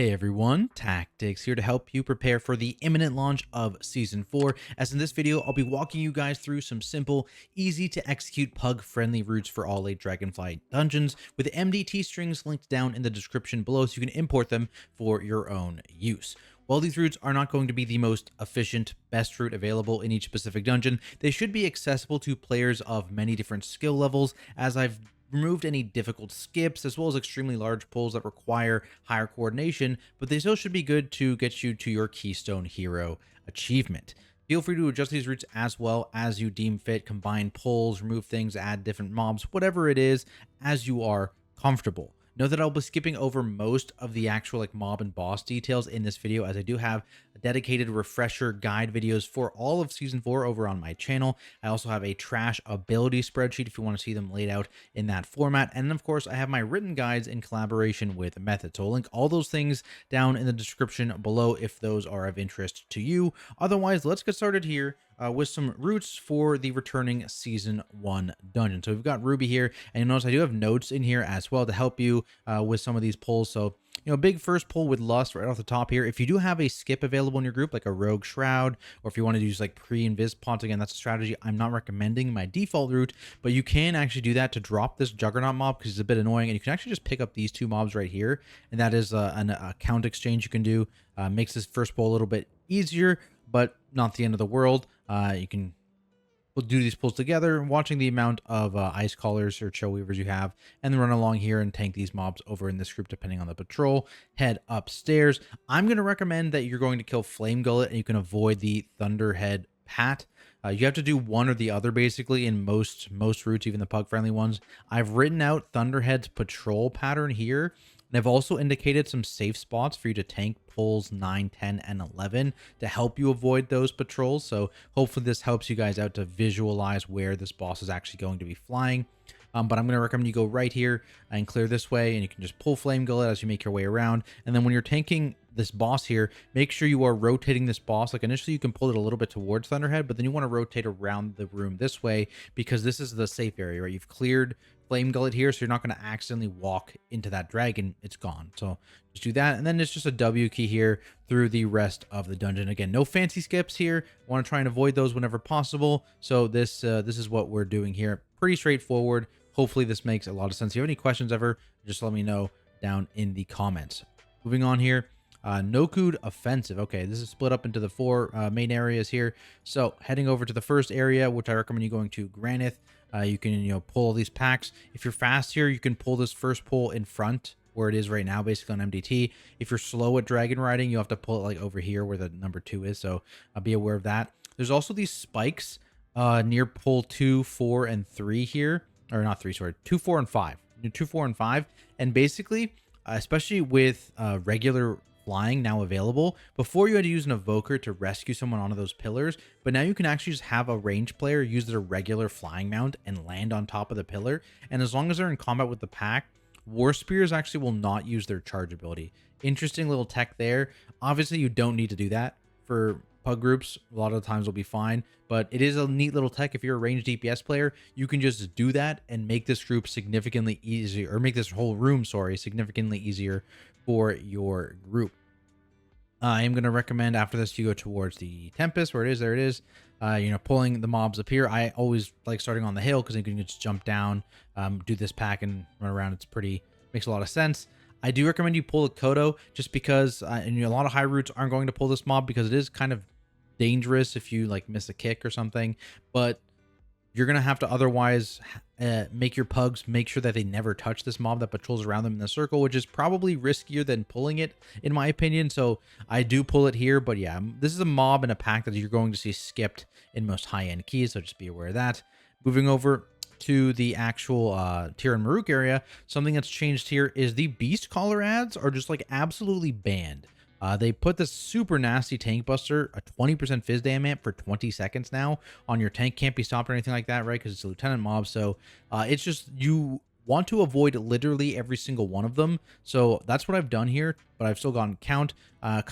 Hey everyone, Tactics here to help you prepare for the imminent launch of Season 4. As in this video, I'll be walking you guys through some simple, easy to execute PUG-friendly routes for all 8 Dragonflight dungeons with MDT strings linked down in the description below so you can import them for your own use. While these routes are not going to be the most efficient, best route available in each specific dungeon, they should be accessible to players of many different skill levels, as I've removed any difficult skips as well as extremely large pulls that require higher coordination, but they still should be good to get you to your Keystone Hero achievement. Feel free to adjust these routes as well as you deem fit, combine pulls, remove things, add different mobs, whatever it is, as you are comfortable. Note that I'll be skipping over most of the actual mob and boss details in this video, as I do have dedicated refresher guide videos for all of Season 4 over on my channel. I also have a trash ability spreadsheet if you want to see them laid out in that format. And then, of course, I have my written guides in collaboration with Method. So I'll link all those things down in the description below if those are of interest to you. Otherwise, let's get started here with some routes for the returning Season 1 dungeon. So we've got Ruby here, and you'll notice I do have notes in here as well to help you with some of these pulls. So, big first pull with Lust right off the top here. If you do have a skip available in your group, like a Rogue Shroud, or if you want to use like pre-invis pots, again, that's a strategy I'm not recommending my default route, but you can actually do that to drop this Juggernaut mob because it's a bit annoying, and you can actually just pick up these two mobs right here, and that is an account exchange you can do. Makes this first pull a little bit easier, but not the end of the world. You can do these pulls together, watching the amount of ice callers or chill weavers you have, and then run along here and tank these mobs over in this group depending on the patrol. Head upstairs. I'm going to recommend that you're going to kill Flame Gullet, and you can avoid the Thunderhead Pat. You have to do one or the other basically in most routes, even the pug friendly ones. I've written out Thunderhead's patrol pattern here, and I've also indicated some safe spots for you to tank pulls 9, 10, and 11 to help you avoid those patrols. So hopefully this helps you guys out to visualize where this boss is actually going to be flying. But I'm going to recommend you go right here and clear this way, and you can just pull Flame Gullet as you make your way around. And then when you're tanking this boss here, make sure you are rotating this boss. Like initially you can pull it a little bit towards Thunderhead, but then you want to rotate around the room this way because this is the safe area, right? You've cleared Flame Gullet here, so you're not going to accidentally walk into that dragon. It's gone. So just do that, and then it's just a W key here through the rest of the dungeon. Again, no fancy skips here. Want to try and avoid those whenever possible. So this is what we're doing here. Pretty straightforward. Hopefully this makes a lot of sense. If you have any questions ever, just let me know down in the comments. Moving on here. Nokhud Offensive. Okay, this is split up into the 4 main areas here. So heading over to the first area, which I recommend you going to Granith. You can pull all these packs. If you're fast here, you can pull this first pull in front where it is right now, basically on MDT. If you're slow at dragon riding, you have to pull it like over here where the number 2 is. So be aware of that. There's also these spikes near pull 2, 4, and 3 here, or not 3, sorry, 2, 4, and 5. 2, 4, and 5, and basically, especially with regular flying now available. Before you had to use an evoker to rescue someone onto those pillars, but now you can actually just have a ranged player use their regular flying mount and land on top of the pillar, and as long as they're in combat with the pack, War Spears actually will not use their charge ability. Interesting little tech there. Obviously you don't need to do that for pug groups. A lot of the times will be fine, but it is a neat little tech. If you're a ranged DPS player, you can just do that and make this group significantly easier, or make this whole room, sorry, significantly easier for your group. I am going to recommend after this you go towards the Tempest, where it is. There it is. Pulling the mobs up here. I always like starting on the hill because you can just jump down, do this pack, and run around. It's makes a lot of sense. I do recommend you pull a Kodo just because a lot of high routes aren't going to pull this mob because it is kind of dangerous if you like miss a kick or something. But you're going to have to otherwise make your pugs make sure that they never touch this mob that patrols around them in the circle, which is probably riskier than pulling it, in my opinion. So I do pull it here, but yeah, this is a mob in a pack that you're going to see skipped in most high-end keys, so just be aware of that. Moving over to the actual Tyr and Maruk area, something that's changed here is the Beast Collar ads are just like absolutely banned. They put this super nasty tank buster, a 20% fizz damage for 20 seconds now on your tank. Can't be stopped or anything like that, right? Because it's a lieutenant mob. So it's just, you want to avoid literally every single one of them. So that's what I've done here, but I've still gotten count.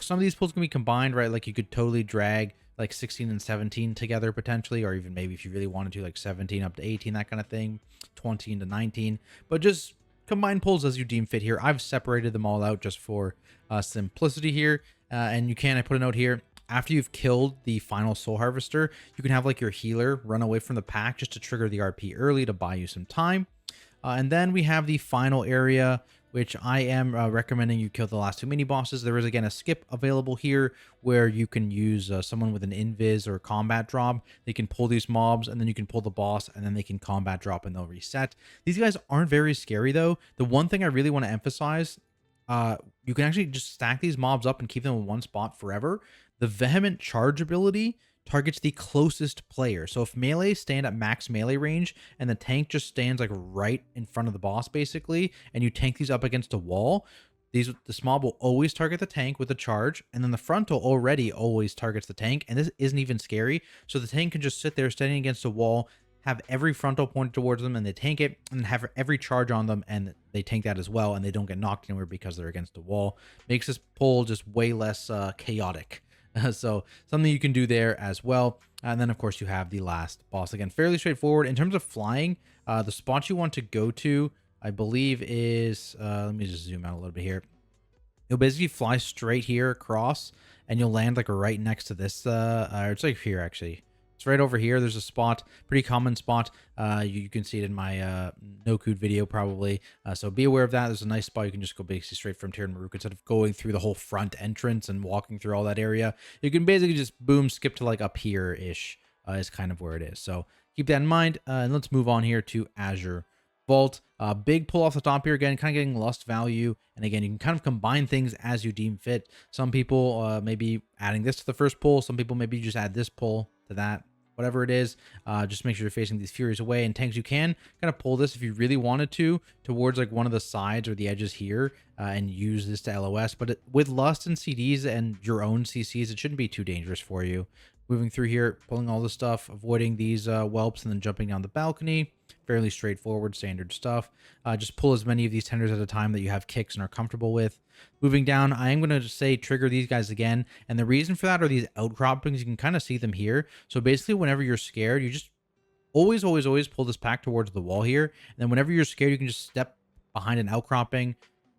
Some of these pulls can be combined, right? Like you could totally drag like 16 and 17 together potentially, or even maybe if you really wanted to, like 17 up to 18, that kind of thing, 20 into 19. But just combine pulls as you deem fit here. I've separated them all out just for simplicity here. And you can, I put a note here, after you've killed the final soul harvester, you can have like your healer run away from the pack just to trigger the RP early to buy you some time. And then we have the final area, which I am recommending you kill the last 2 mini bosses. There is again a skip available here where you can use someone with an invis or combat drop. They can pull these mobs, and then you can pull the boss, and then they can combat drop and they'll reset. These guys aren't very scary though. The one thing I really want to emphasize, you can actually just stack these mobs up and keep them in one spot forever. The vehement charge ability targets the closest player. So if melee stand at max melee range and the tank just stands like right in front of the boss basically, and you tank these up against a wall, this mob will always target the tank with a charge, and then the frontal already always targets the tank, and this isn't even scary. So the tank can just sit there standing against a wall, have every frontal pointed towards them, and they tank it, and have every charge on them, and they tank that as well, and they don't get knocked anywhere because they're against a wall. Makes this pull just way less chaotic. So something you can do there as well. And then of course you have the last boss. Again, fairly straightforward. In terms of flying, the spot you want to go to, I believe is, let me just zoom out a little bit here. You'll basically fly straight here across, and you'll land like right next to this, it's like here actually. It's right over here. There's a spot, pretty common spot. You can see it in my Nokhud video probably. So be aware of that. There's a nice spot. You can just go basically straight from Tyr and Maruk instead of going through the whole front entrance and walking through all that area. You can basically just boom, skip to like up here-ish is kind of where it is. So keep that in mind. And let's move on here to Azure Vault. Big pull off the top here again, kind of getting lust value. And again, you can kind of combine things as you deem fit. Some people maybe adding this to the first pull. Some people maybe just add this pull to that. Whatever it is, just make sure you're facing these Furies away. And tanks, you can kind of pull this if you really wanted to towards like one of the sides or the edges here and use this to LOS. But with Lust and CDs and your own CCs, it shouldn't be too dangerous for you. Moving through here, pulling all the stuff, avoiding these whelps, and then jumping down the balcony. Fairly straightforward, standard stuff. Just pull as many of these tenders at a time that you have kicks and are comfortable with. Moving down, I am going to say trigger these guys again. And the reason for that are these outcroppings. You can kind of see them here. So basically, whenever you're scared, you just always pull this pack towards the wall here. And then whenever you're scared, you can just step behind an outcropping,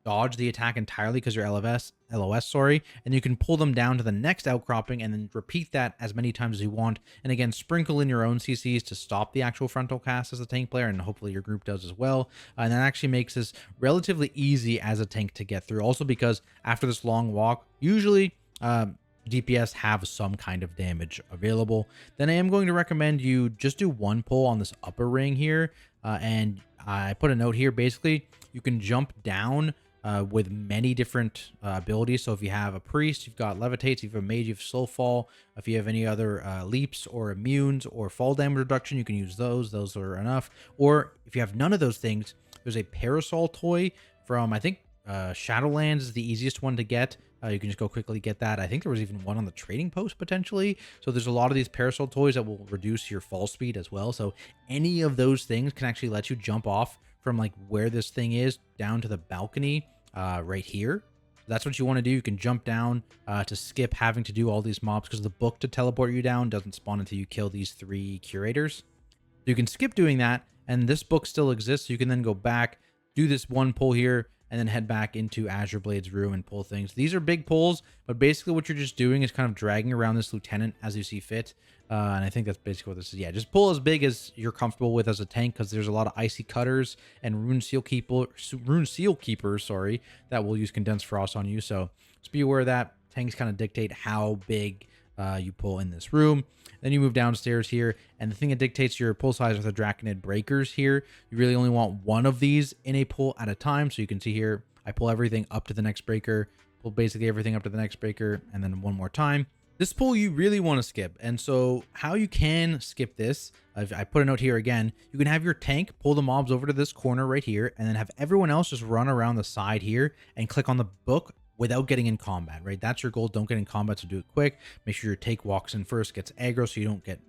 dodge the attack entirely because you're LOS, and you can pull them down to the next outcropping and then repeat that as many times as you want. And again, sprinkle in your own CCs to stop the actual frontal cast as a tank player, and hopefully your group does as well. And that actually makes this relatively easy as a tank to get through. Also because after this long walk, usually DPS have some kind of damage available. Then I am going to recommend you just do one pull on this upper ring here. And I put a note here, basically you can jump down with many different abilities. So if you have a priest, you've got levitates, if you have a mage, you have slow fall. If you have any other leaps or immunes or fall damage reduction, you can use those. Those are enough. Or if you have none of those things, there's a parasol toy from, I think, Shadowlands is the easiest one to get. You can just go quickly get that. I think there was even one on the trading post potentially. So there's a lot of these parasol toys that will reduce your fall speed as well. So any of those things can actually let you jump off from like where this thing is down to the balcony right here. That's what you want to do. You can jump down to skip having to do all these mobs because the book to teleport you down doesn't spawn until you kill these 3 curators. So you can skip doing that, and this book still exists. So you can then go back, do this one pull here, and then head back into Azure Blade's room and pull things. These are big pulls, but basically what you're just doing is kind of dragging around this lieutenant as you see fit. And I think that's basically what this is. Yeah, just pull as big as you're comfortable with as a tank, because there's a lot of icy cutters and rune seal keepers, sorry, that will use condensed frost on you. So just be aware of that. Tanks kind of dictate how big you pull in this room. Then you move downstairs here, and the thing that dictates your pull size are the Draconiid breakers here. You really only want one of these in a pull at a time. So you can see here, I pull everything up to the next breaker, pull basically everything up to the next breaker, and then one more time. This pull you really want to skip. And so how you can skip this, I put a note here again, you can have your tank pull the mobs over to this corner right here, and then have everyone else just run around the side here and click on the book without getting in combat, right? That's your goal. Don't get in combat, so do it quick. Make sure your take walks in first, gets aggro, so you don't get,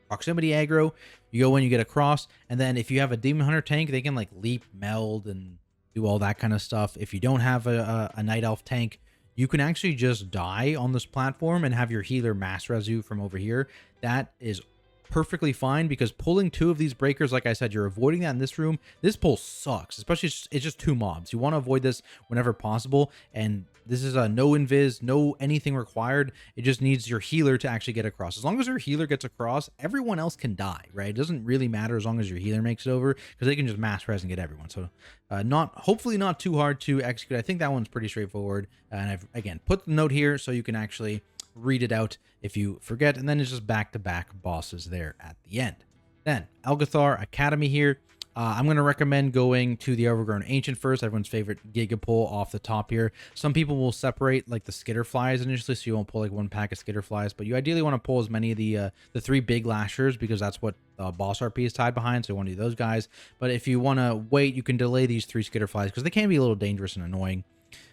proximity aggro. You go in, you get across, and then if you have a Demon Hunter tank, they can like leap, meld, and do all that kind of stuff. If you don't have a Night Elf tank, you can actually just die on this platform and have your healer mass res you from over here. That is perfectly fine, because pulling 2 of these breakers, like I said, you're avoiding that in this room. This pull sucks, especially it's just 2 mobs. You want to avoid this whenever possible, and this is a no invis, no anything required. It just needs your healer to actually get across. As long as your healer gets across, everyone else can die, right? It doesn't really matter as long as your healer makes it over, because they can just mass res and get everyone. So hopefully not too hard to execute. I think that one's pretty straightforward. And I've, again, put the note here so you can actually read it out if you forget, and then it's just back-to-back bosses there at the end. Then Algeth'ar Academy here. I'm going to recommend going to the Overgrown Ancient first, everyone's favorite Giga pull off the top here. Some people will separate like the Skitterflies initially, so you won't pull like 1 pack of Skitterflies, but you ideally want to pull as many of the 3 big lashers, because that's what boss RP is tied behind, so you want to do those guys. But if you want to wait, you can delay these 3 Skitterflies, because they can be a little dangerous and annoying.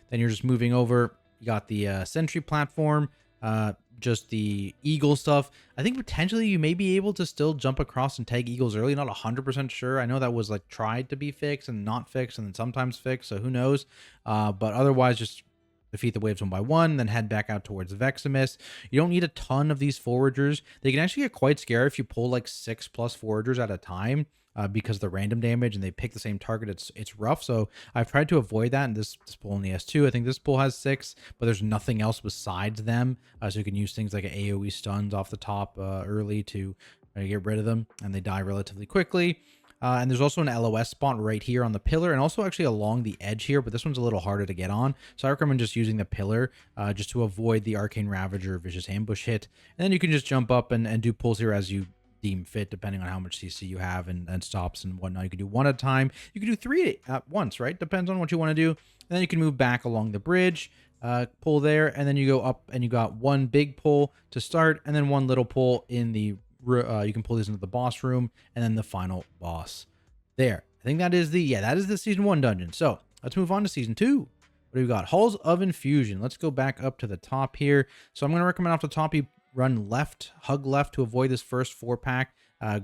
Then you're just moving over. You got the Sentry platform, just the eagle stuff. I think potentially you may be able to still jump across and tag eagles early. Not 100% sure. I know that was like tried to be fixed and not fixed and then sometimes fixed, so who knows. But otherwise, just defeat the waves 1 by 1, then head back out towards Veximus. You don't need a ton of these foragers. They can actually get quite scary if you pull like 6+ foragers at a time. Because the random damage and they pick the same target, it's rough. So I've tried to avoid that, and this pull only has 2. I think this pull has 6, but there's nothing else besides them. So you can use things like AoE stuns off the top early to get rid of them, and they die relatively quickly. And there's also an LOS spot right here on the pillar, and also actually along the edge here, but this one's a little harder to get on. So I recommend just using the pillar just to avoid the Arcane Ravager Vicious Ambush hit. And then you can just jump up and do pulls here as you deem fit, depending on how much CC you have and stops and whatnot. You can do 1 at a time. You can do 3 at once, right? Depends on what you want to do. And then you can move back along the bridge, pull there, and then you go up and you got 1 big pull to start, and then 1 little pull in the you can pull these into the boss room, and then the final boss there. I think that is the season 1 dungeon. So let's move on to season 2. What do we got? Halls of Infusion. Let's go back up to the top here. So I'm going to recommend off the top you run left, hug left to avoid this first 4-pack.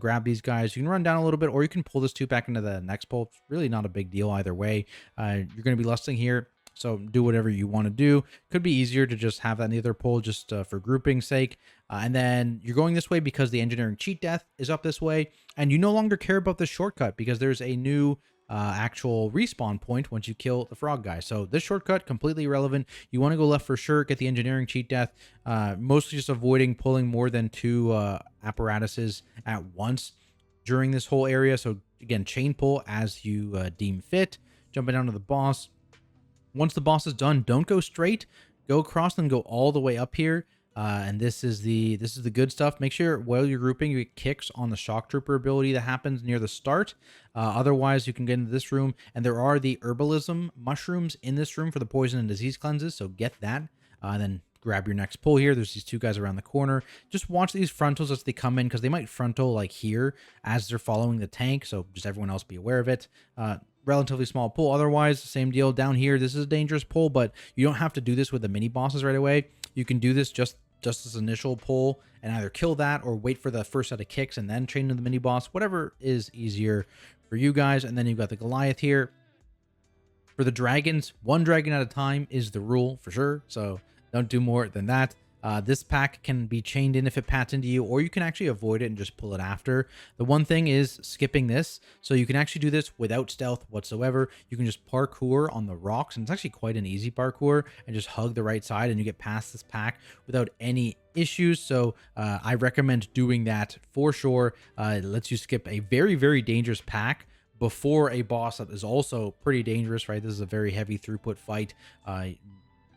Grab these guys. You can run down a little bit, or you can pull this 2-pack into the next pull. It's really not a big deal either way. You're going to be lusting here, so do whatever you want to do. Could be easier to just have that in the other pull just for grouping's sake. And then you're going this way because the engineering cheat death is up this way, and you no longer care about the shortcut because there's a new actual respawn point once you kill the frog guy. So this shortcut, completely irrelevant. You want to go left for sure, get the engineering cheat death, mostly just avoiding pulling more than 2 apparatuses at once during this whole area. So again, chain pull as you deem fit. Jumping down to the boss. Once the boss is done, don't go straight, go across and go all the way up here. And this is the good stuff. Make sure while you're grouping, you get kicks on the shock trooper ability that happens near the start. Otherwise, you can get into this room, and there are the herbalism mushrooms in this room for the poison and disease cleanses. So get that. Then grab your next pull here. There's these 2 guys around the corner. Just watch these frontals as they come in, because they might frontal like here as they're following the tank. So just everyone else be aware of it. Relatively small pull. Otherwise, same deal down here. This is a dangerous pull, but you don't have to do this with the mini bosses right away. You can do this just this initial pull and either kill that or wait for the first set of kicks and then train to the mini boss, whatever is easier for you guys. And then you've got the Goliath here. For the dragons, 1 dragon at a time is the rule for sure, so don't do more than that. This pack can be chained in if it pats into you, or you can actually avoid it and just pull it after. The one thing is skipping this, so you can actually do this without stealth whatsoever. You can just parkour on the rocks, and it's actually quite an easy parkour, and just hug the right side, and you get past this pack without any issues. So I recommend doing that for sure. It lets you skip a very, very dangerous pack before a boss that is also pretty dangerous, right? This is a very heavy throughput fight.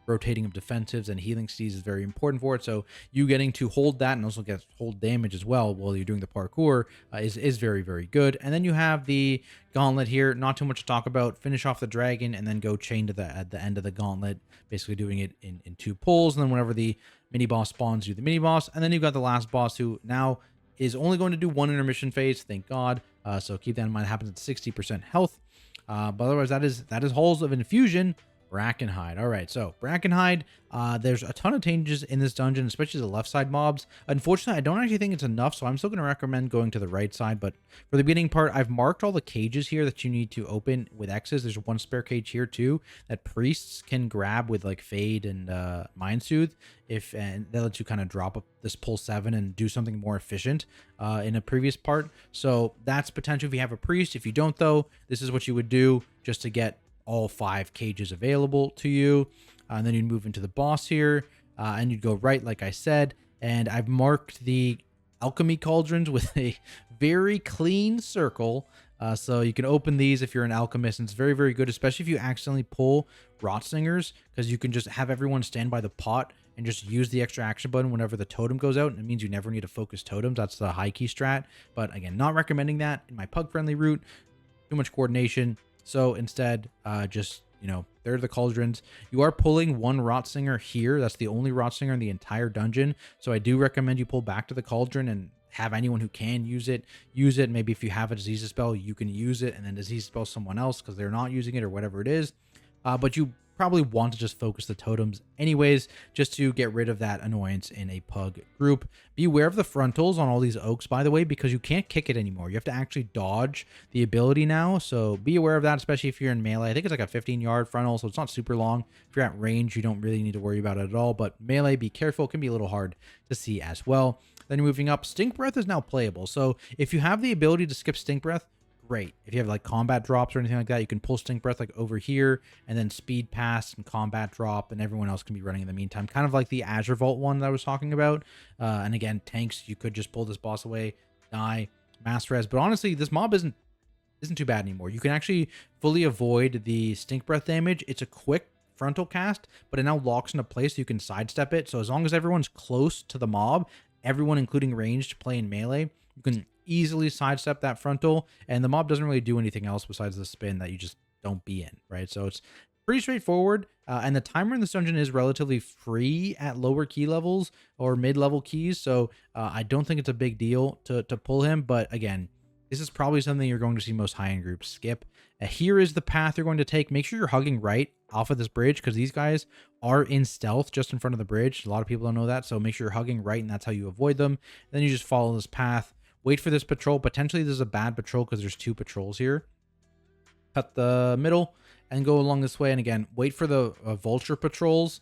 Rotating of defensives and healing steeds is very important for it. So you getting to hold that and also get hold damage as well while you're doing the parkour is very, very good. And then you have the gauntlet here. Not too much to talk about. Finish off the dragon and then go chain to at the end of the gauntlet, basically doing it in 2 pulls. And then whenever the mini boss spawns, you do the mini boss. And then you've got the last boss who now is only going to do 1 intermission phase. Thank God. So keep that in mind. It happens at 60% health. But otherwise, that is Halls of Infusion. Brackenhide. All right, so Brackenhide, there's a ton of changes in this dungeon, especially the left side mobs. Unfortunately, I don't actually think it's enough, so I'm still going to recommend going to the right side. But for the beginning part, I've marked all the cages here that you need to open with X's. There's one spare cage here too that priests can grab with like Fade and Mind Soothe, and that lets you kind of drop up this pull 7 and do something more efficient in a previous part. So that's potential if you have a priest. If you don't, though, this is what you would do just to get all 5 cages available to you. And then you'd move into the boss here, and you'd go right, like I said. And I've marked the alchemy cauldrons with a very clean circle. So you can open these if you're an alchemist, and it's very, very good, especially if you accidentally pull rot singers, because you can just have everyone stand by the pot and just use the extra action button whenever the totem goes out. And it means you never need to focus totems. That's the high key strat. But again, not recommending that in my pug friendly route. Too much coordination. So instead, just, there are the cauldrons. You are pulling one rot singer here. That's the only rot singer in the entire dungeon. So I do recommend you pull back to the cauldron and have anyone who can use it. Maybe if you have a disease spell, you can use it and then disease spell someone else because they're not using it or whatever it is. But you probably want to just focus the totems anyways, just to get rid of that annoyance in a pug group. Beware of the frontals on all these oaks, by the way, because you can't kick it anymore. You have to actually dodge the ability now, so be aware of that, especially if you're in melee. I think it's like a 15-yard frontal, so it's not super long. If you're at range, you don't really need to worry about it at all, but melee, be careful. It can be a little hard to see as well. Then moving up, Stink Breath is now playable, so if you have the ability to skip Stink Breath, great. If you have like combat drops or anything like that, you can pull Stink Breath like over here and then speed pass and combat drop, and everyone else can be running in the meantime. Kind of like the Azure Vault one that I was talking about. And again, tanks, you could just pull this boss away, die, mass res. But honestly, this mob isn't too bad anymore. You can actually fully avoid the Stink Breath damage. It's a quick frontal cast, but it now locks into place so you can sidestep it. So as long as everyone's close to the mob, everyone including ranged play in melee, you can easily sidestep that frontal, and the mob doesn't really do anything else besides the spin that you just don't be in, right? So it's pretty straightforward, and the timer in this dungeon is relatively free at lower key levels or mid-level keys, so I don't think it's a big deal to pull him. But again, this is probably something you're going to see most high-end groups skip. Here is the path you're going to take. Make sure you're hugging right off of this bridge, because these guys are in stealth just in front of the bridge. A lot of people don't know that, so make sure you're hugging right, and that's how you avoid them. Then you just follow this path. Wait for this patrol. Potentially this is a bad patrol because there's 2 patrols here. Cut the middle and go along this way. And again, wait for the vulture patrols.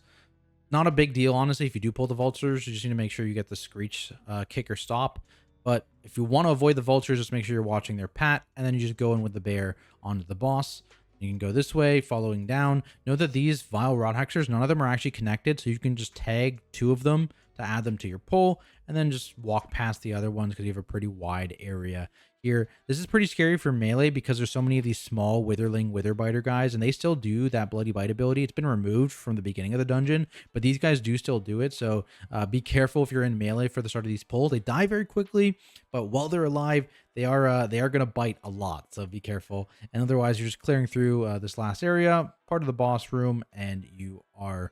Not a big deal, honestly. If you do pull the vultures, you just need to make sure you get the screech kick or stop. But if you want to avoid the vultures, just make sure you're watching their pat. And then you just go in with the bear onto the boss. You can go this way, following down. Note that these vile rot hexers, none of them are actually connected. So you can just tag 2 of them to add them to your pull, and then just walk past the other ones because you have a pretty wide area here. This is pretty scary for melee because there's so many of these small witherling witherbiter guys, and they still do that bloody bite ability. It's been removed from the beginning of the dungeon, but these guys do still do it. So be careful if you're in melee for the start of these pulls. They die very quickly, but while they're alive, they are going to bite a lot. So be careful. And otherwise, you're just clearing through this last area, part of the boss room, and you are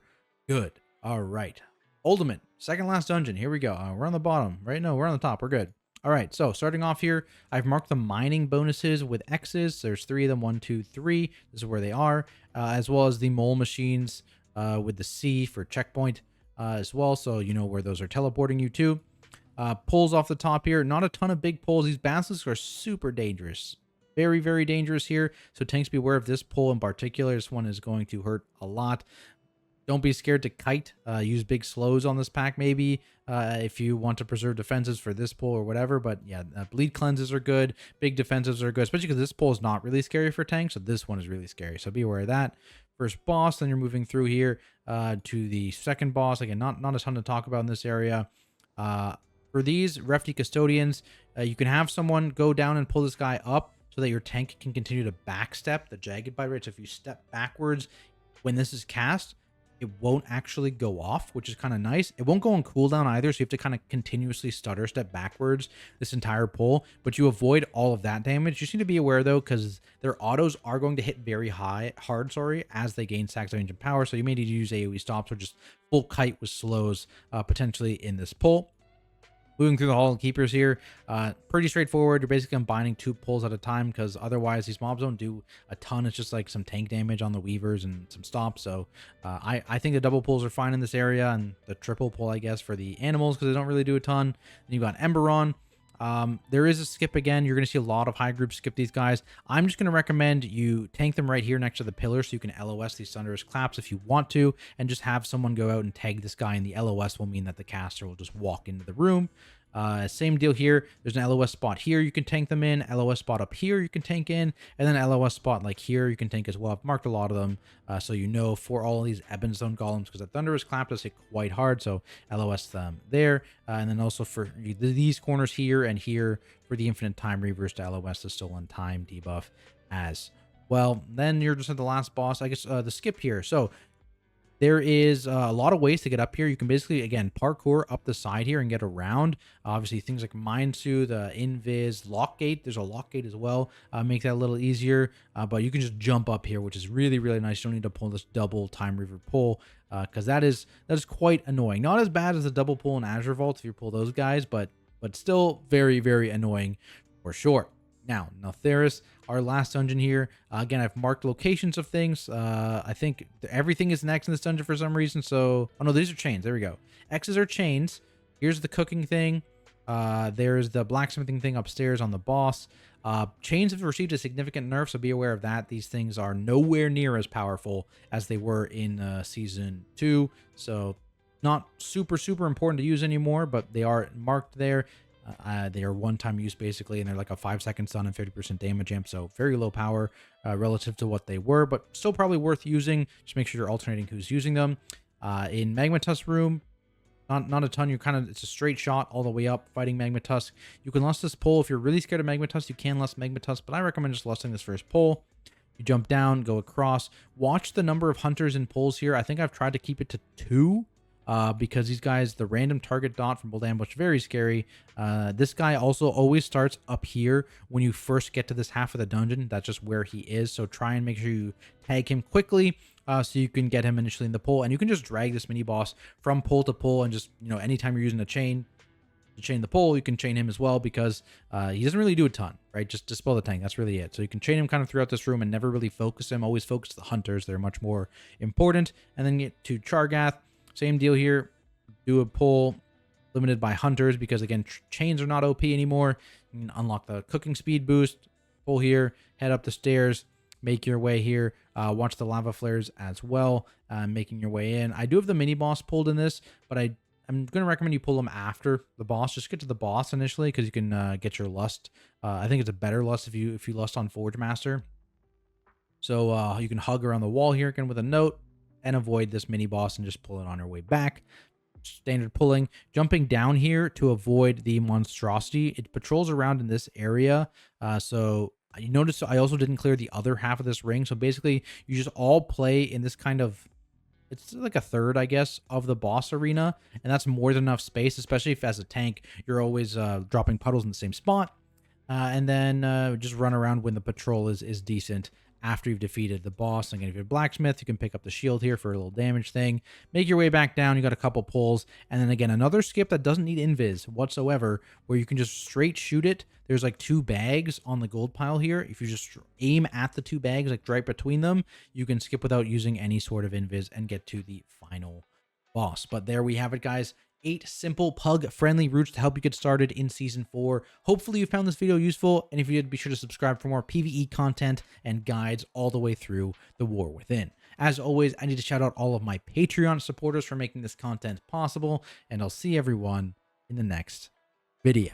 good. All right. Uldaman, second last dungeon. Here we go. We're on the bottom, right? No, we're on the top. We're good. All right. So starting off here, I've marked the mining bonuses with X's. There's 3 of them. 1, 2, 3. This is where they are, as well as the mole machines with the C for checkpoint as well. So you know where those are teleporting you to. Pulls off the top here. Not a ton of big pulls. These basilisks are super dangerous. Very, very dangerous here. So tanks, beware of this pull in particular. This one is going to hurt a lot. Don't be scared to kite. Use big slows on this pack maybe if you want to preserve defenses for this pull or whatever. But yeah, bleed cleanses are good. Big defensives are good, especially because this pull is not really scary for tanks. So this one is really scary. So be aware of that. First boss, then you're moving through here to the second boss. Again, not a ton to talk about in this area. For these Refty Custodians, you can have someone go down and pull this guy up so that your tank can continue to backstep the Jagged Bite rate. So if you step backwards when this is cast, it won't actually go off, which is kind of nice. It won't go on cooldown either, so you have to kind of continuously stutter step backwards this entire pull, but you avoid all of that damage. You just need to be aware, though, because their autos are going to hit very hard, as they gain stacks of range and power, so you may need to use AoE stops or just full kite with slows potentially in this pull. Moving through the Hall of Keepers here, pretty straightforward. You're basically combining 2 pulls at a time because otherwise these mobs don't do a ton. It's just like some tank damage on the Weavers and some stops. So I think the double pulls are fine in this area, and the triple pull, I guess, for the animals because they don't really do a ton. Then you've got Emberon. There is a skip again. You're going to see a lot of high groups skip these guys. I'm just going to recommend you tank them right here next to the pillar so you can LOS these Thunderous Claps if you want to, and just have someone go out and tag this guy, and the LOS will mean that the caster will just walk into the room. Same deal here. There's an LOS spot here you can tank them in, LOS spot up here you can tank in, and then LOS spot like here you can tank as well. I've marked a lot of them so you know for all of these Ebonstone Golems, because the Thunderous Clap does hit quite hard, so LOS them there. And then also for these corners here and here for the Infinite Time Reverse to LOS the Stolen Time debuff as well. Then you're just at the last boss, I guess, the skip here. So there is a lot of ways to get up here. You can basically, again, parkour up the side here and get around. Obviously, things like Mindsu, the Invis, Lockgate. There's a Lockgate as well. Make that a little easier. But you can just jump up here, which is really, really nice. You don't need to pull this double Time Reaver pull because that is quite annoying. Not as bad as the double pull in Azure Vault if you pull those guys, but still very, very annoying for sure. Now, Neltharus, our last dungeon here. Again, I've marked locations of things. I think everything is next in this dungeon for some reason. So, oh no, these are chains. There we go. X's are chains. Here's the cooking thing. There's the blacksmithing thing upstairs on the boss. Chains have received a significant nerf, so be aware of that. These things are nowhere near as powerful as they were in Season 2. So, not super, super important to use anymore, but they are marked there. They are one-time use basically, and they're like a 5-second stun and 50% damage amp, so very low power relative to what they were, but still probably worth using. Just make sure you're alternating who's using them. In Magma Tusk room, not a ton. You're it's a straight shot all the way up fighting Magma Tusk. You can lust this pull. If you're really scared of Magma Tusk, you can lust Magma Tusk, but I recommend just lusting this first pull. You jump down, go across. Watch the number of hunters and pulls here. I think I've tried to keep it to 2. Because these guys, the random target dot from Bold Ambush, very scary. This guy also always starts up here when you first get to this half of the dungeon. That's just where he is. So try and make sure you tag him quickly so you can get him initially in the pull. And you can just drag this mini boss from pull to pull, and just, you know, anytime you're using a chain to chain the pull, you can chain him as well, because he doesn't really do a ton, right? Just dispel the tank. That's really it. So you can chain him kind of throughout this room and never really focus him. Always focus the hunters. They're much more important. And then get to Chargath. Same deal here. Do a pull limited by hunters because, again, chains are not OP anymore. You can unlock the cooking speed boost. Pull here. Head up the stairs. Make your way here. Watch the lava flares as well. Making your way in. I do have the mini boss pulled in this, but I'm going to recommend you pull them after the boss. Just get to the boss initially because you can get your lust. I think it's a better lust if you lust on Forge Master. So you can hug around the wall here again with a note, and avoid this mini boss and just pull it on your way back. Standard pulling. Jumping down here to avoid the monstrosity. It patrols around in this area. So you notice I also didn't clear the other half of this ring. So basically you just all play in this kind of, it's like a third, I guess, of the boss arena. And that's more than enough space, especially if as a tank, you're always dropping puddles in the same spot. And then just run around when the patrol is decent after you've defeated the boss. Again, if you're a blacksmith, you can pick up the shield here for a little damage thing. Make your way back down. You got a couple pulls. And then again, another skip that doesn't need invis whatsoever, where you can just straight shoot it. There's like 2 bags on the gold pile here. If you just aim at the 2 bags, like right between them, you can skip without using any sort of invis and get to the final boss. But there we have it, guys. 8 simple PUG-friendly routes to help you get started in Season 4. Hopefully you found this video useful, and if you did, be sure to subscribe for more PvE content and guides all the way through the War Within. As always, I need to shout out all of my Patreon supporters for making this content possible, and I'll see everyone in the next video.